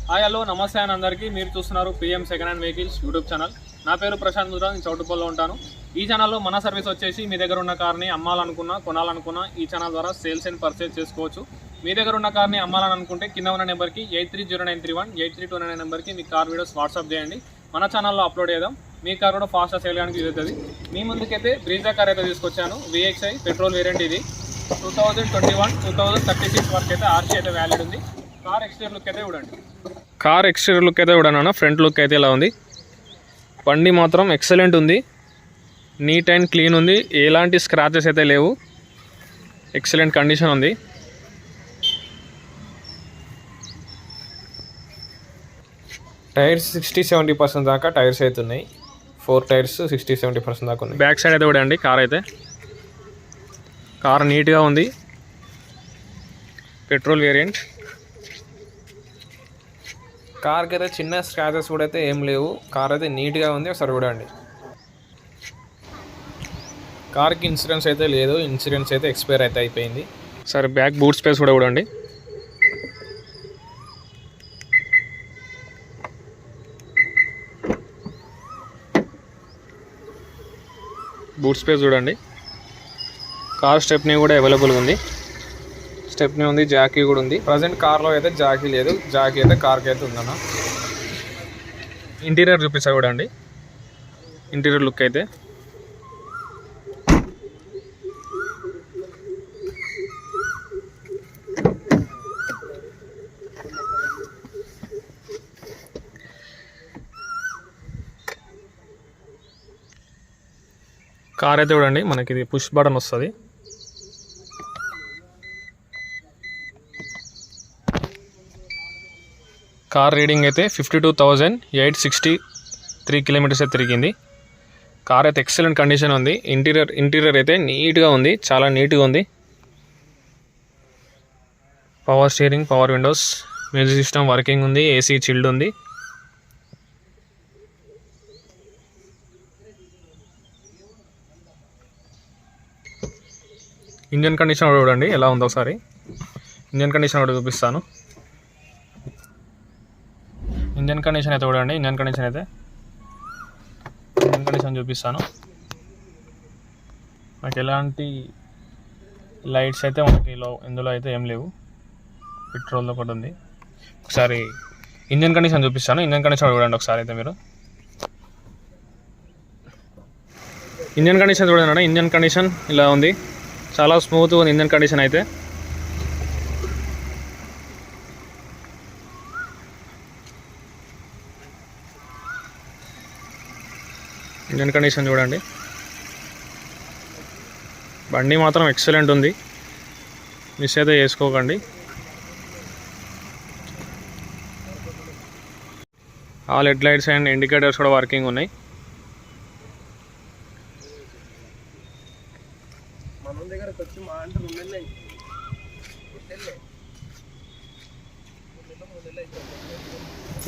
Hi hello నమస్తే అని అందరికీ. మీరు చూస్తున్నారు PM second hand vehicles YouTube channel. నా పేరు ప్రశాంత్ ముద్రా, నేను చౌటుపల్లిలో ఉంటాను. ఈ ఛానల్లో మన సర్వీస్ వచ్చేసి మీ దగ్గర ఉన్న కార్ని అమ్మాలనుకున్నా కొనాలనుకున్నా ఈ ఛానల్ ద్వారా సేల్స్ అండ్ పర్చేజ్ చేసుకోవచ్చు. మీ దగ్గర ఉన్న కార్ని అమ్మాలని అనుకుంటే కింద ఉన్న నెంబర్కి 830931 8329 నెంబర్కి మీ కార్ వీడియోస్ వాట్సాప్ చేయండి. మన ఛానల్లో అప్లోడ్ చేద్దాం. మీ కార్ కూడా ఫాస్ట్గా సేల్ చేయడానికి యూజ్ అవుతుంది. మీ ముందుకైతే బ్రీజా కార్ అయితే తీసుకొచ్చాను. VXI petrol variant. ఇది 2021-2036 వరకు అయితే ఆర్సీ అయితే వ్యాలిడ్ ఉంది. కార్ ఎక్స్టీరియర్ లుక్ అయితే చూడండి. కార్ ఎక్స్టీరియర్ లుక్ అయితే చూడండి అన్న. ఫ్రంట్ లుక్ అయితే ఇలా ఉంది. బండి మాత్రం ఎక్సలెంట్ ఉంది, నీట్ అండ్ క్లీన్ ఉంది, ఎలాంటి స్క్రాచెస్ అయితే లేవు, ఎక్సలెంట్ కండిషన్ ఉంది. టైర్స్ 60-70% దాకా టైర్స్ అయితే ఉన్నాయి. 4 టైర్స్ 60-70% దాకా ఉన్నాయి. బ్యాక్ సైడ్ అయితే చూడండి కార్ అయితే. కార్ నీట్గా ఉంది, పెట్రోల్ వేరియంట్. కార్కి అయితే చిన్న స్క్రాచెస్ కూడా అయితే ఏం లేవు. కార్ అయితే నీట్గా ఉంది, ఒకసారి చూడండి. కార్కి ఇన్సూరెన్స్ అయితే లేదు, ఇన్సూరెన్స్ అయితే ఎక్స్పైర్ అయితే అయిపోయింది. సరే బ్యాక్ బూట్ స్పేస్ కూడా చూడండి. బూట్ స్పేస్ చూడండి. కార్ స్టెప్నీ కూడా అవైలబుల్ ఉంది. స్టెప్నీ ఉంది, జాకీ కూడా ఉంది. ప్రజెంట్ కార్లో అయితే జాకీ లేదు, జాకీ అయితే కార్కి అయితే ఉందన్న. ఇంటీరియర్ చూపిస్తా చూడండి. ఇంటీరియర్ లుక్ అయితే కార్ అయితే చూడండి. మనకి ఇది పుష్ బటన్ వస్తుంది. కార్ రీడింగ్ అయితే 52,863 కిలోమీటర్స్ అయితే తిరిగింది. కార్ అయితే ఎక్సలెంట్ కండిషన్ ఉంది. ఇంటీరియర్ అయితే నీట్గా ఉంది, చాలా నీట్గా ఉంది. Power steering, power Windows, music system working ఉంది, ఏసీ చిల్డ్ ఉంది. ఇంజన్ కండిషన్ కూడా చూడండి ఎలా ఉందో ఒకసారి. ఇంజన్ కండిషన్ కూడా చూపిస్తాను. ఇంజన్ కండిషన్ అయితే చూడండి. ఇంజన్ కండిషన్ చూపిస్తాను. మనకి ఎలాంటి లైట్స్ అయితే మనకి ఇందులో అయితే ఏం లేవు. పెట్రోల్తో ఒకటి ఉంది. ఒకసారి ఇంజన్ కండిషన్ చూపిస్తాను. ఇంజన్ కండిషన్ చూడండి ఒకసారి అయితే మీరు. ఇంజన్ కండిషన్ చూడండి. ఇంజన్ కండిషన్ ఇలా ఉంది, చాలా స్మూత్గా ఉంది ఇంజన్ కండిషన్ అయితే. ఇంజన్ కండిషన్ చూడండి. బండి మాత్రం ఎక్సలెంట్ ఉంది, మిస్ అయితే చేసుకోకండి. All head lights and indicators కూడా వర్కింగ్ ఉన్నాయి.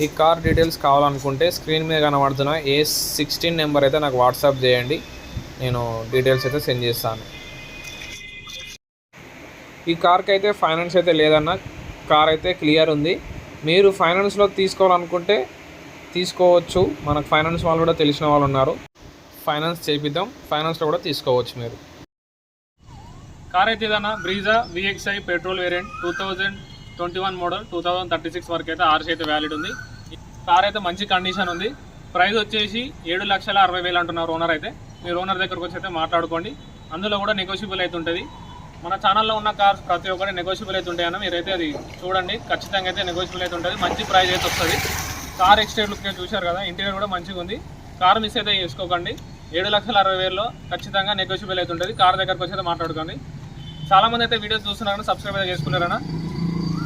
ఈ కార్ డీటెయిల్స్ కావాలనుకుంటే స్క్రీన్ మీద కనబడుతున్న A16 నెంబర్ అయితే నాకు వాట్సాప్ చేయండి, నేను డీటెయిల్స్ అయితే సెండ్ చేస్తాను. ఈ కార్కి అయితే ఫైనాన్స్ అయితే లేదన్న, కార్ అయితే క్లియర్ ఉంది. మీరు ఫైనాన్స్లో తీసుకోవాలనుకుంటే తీసుకోవచ్చు. మనకు ఫైనాన్స్ వాళ్ళు కూడా తెలిసిన వాళ్ళు ఉన్నారు, ఫైనాన్స్ చేపిద్దాం, ఫైనాన్స్లో కూడా తీసుకోవచ్చు మీరు. కార్ అయితే ఏదన్నా Brezza VXI petrol variant 2021 model 2036 వరకు అయితే ఆర్సీ అయితే వ్యాలిడ్ ఉంది. కార్ అయితే మంచి కండిషన్ ఉంది. ప్రైస్ వచ్చేసి 7,60,000 అంటున్నారు ఓనర్ అయితే. మీరు ఓనర్ దగ్గరకు వచ్చి అయితే మాట్లాడుకోండి, అందులో కూడా నెగోషియబుల్ అయితే ఉంటుంది. మన ఛానల్లో ఉన్న కార్స్ ప్రతి ఒక్కటి నెగోషియబుల్ అయితే ఉంటాయన్న, మీరైతే అది చూడండి. ఖచ్చితంగా అయితే నెగోషియబుల్ అయితే ఉంటుంది, మంచి ప్రైస్ అయితే వస్తుంది. కార్ ఎక్స్టీరియర్ లుక్ చూశారు కదా, ఇంటీరియర్ కూడా మంచిగా ఉంది. కార్ మిస్ అయితే చేసుకోకండి. 7,60,000లో ఖచ్చితంగా నెగోషియబుల్ అయితే ఉంటుంది. కార్ దగ్గరకు వచ్చి అయితే మాట్లాడుకోండి. చాలామంది అయితే వీడియోస్ చూస్తున్నారని సబ్స్క్రైబ్ అయితే చేసుకున్నారన్నా.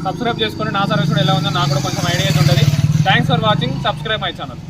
సబ్స్క్రైబ్ చేసుకొని నా సర్వీస్ కూడా ఎలా ఉందో నాకు కూడా కొంచెం ఐడియా అయితే ఉంటుంది. Thanks for watching. Subscribe my channel.